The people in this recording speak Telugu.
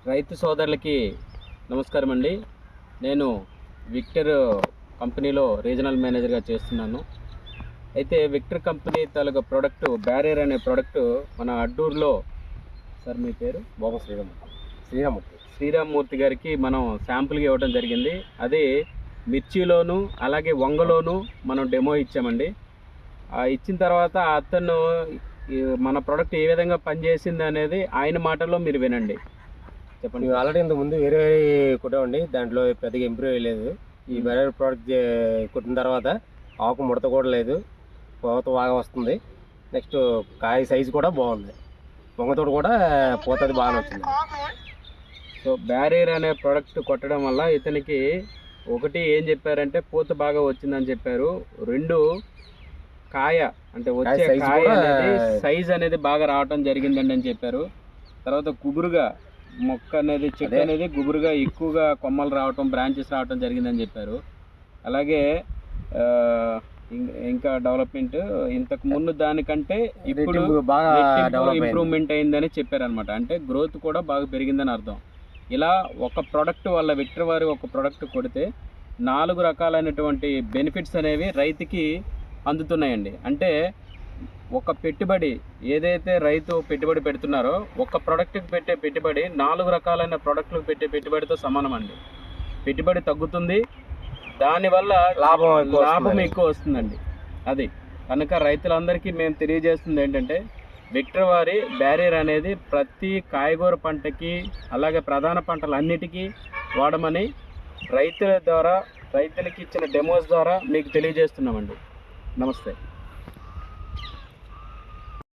రైతు సోదరులకి నమస్కారం అండి. నేను విక్టర్ కంపెనీలో రీజనల్ మేనేజర్గా చేస్తున్నాను. అయితే విక్టర్ కంపెనీ తాలూకా ప్రోడక్ట్ బ్యారియర్ అనే ప్రోడక్ట్ మన అడ్డూరులో, సార్ మీ పేరు బోగం శ్రీరామ్మూర్తి గారికి మనం శాంపుల్గా ఇవ్వడం జరిగింది. అది మిర్చిలోను అలాగే వంగలోను మనం డెమో ఇచ్చామండి. ఇచ్చిన తర్వాత అతను మన ప్రోడక్ట్ ఏ విధంగా పనిచేసింది అనేది ఆయన మాటల్లో మీరు వినండి. చెప్పండి. మేము ఆల్రెడీ ఇంతకుముందు వేరే కొట్టామండి, దాంట్లో పెద్దగా ఇంప్రూవ్ అయ్యలేదు. ఈ బెరర్ ప్రోడక్ట్ కొట్టిన తర్వాత ఆకు ముడత కూడా లేదు, పూత బాగా వస్తుంది. నెక్స్ట్ కాయ సైజు కూడా బాగుంది, పొంగతోడు కూడా పూతది బాగా వచ్చింది. సో బ్యారియర్ అనే ప్రోడక్ట్ కొట్టడం వల్ల ఇతనికి ఒకటి ఏం చెప్పారంటే పూత బాగా వచ్చిందని చెప్పారు. రెండు, కాయ అంటే వచ్చే కాయ అనేది సైజ్ అనేది బాగా రావటం జరిగిందండి అని చెప్పారు. తర్వాత గుబురుగా మొక్క అనేది చెట్టు అనేది గుబురుగా ఎక్కువగా కొమ్మలు రావటం, బ్రాంచెస్ రావటం జరిగిందని చెప్పారు. అలాగే ఇంకా డెవలప్మెంట్ ఇంతకు ముందు దానికంటే ఇప్పుడు బాగా ఇంప్రూవ్మెంట్ అయిందని చెప్పారనమాట. అంటే గ్రోత్ కూడా బాగా పెరిగిందని అర్థం. ఇలా ఒక ప్రోడక్ట్ వల్ల విక్టర్ వారి ఒక ప్రోడక్ట్ కొడితే 4 రకాలైనటువంటి బెనిఫిట్స్ అనేవి రైతుకి అందుతున్నాయండి. అంటే ఒక పెట్టుబడి ఏదైతే రైతు పెట్టుబడి పెడుతున్నారో ఒక ప్రోడక్ట్కి పెట్టే పెట్టుబడి 4 రకాలైన ప్రోడక్ట్లకు పెట్టే పెట్టుబడితో సమానం అండి. పెట్టుబడి తగ్గుతుంది, దానివల్ల లాభం ఎక్కువ వస్తుందండి. అది కనుక రైతులందరికీ మేము తెలియజేస్తుంది ఏంటంటే విక్టర్ వారి బ్యారియర్ అనేది ప్రతి కాయగూర పంటకి అలాగే ప్రధాన పంటలన్నిటికీ వాడమని రైతుల ద్వారా, రైతులకి ఇచ్చిన డెమోస్ ద్వారా మీకు తెలియజేస్తున్నామండి. నమస్తే.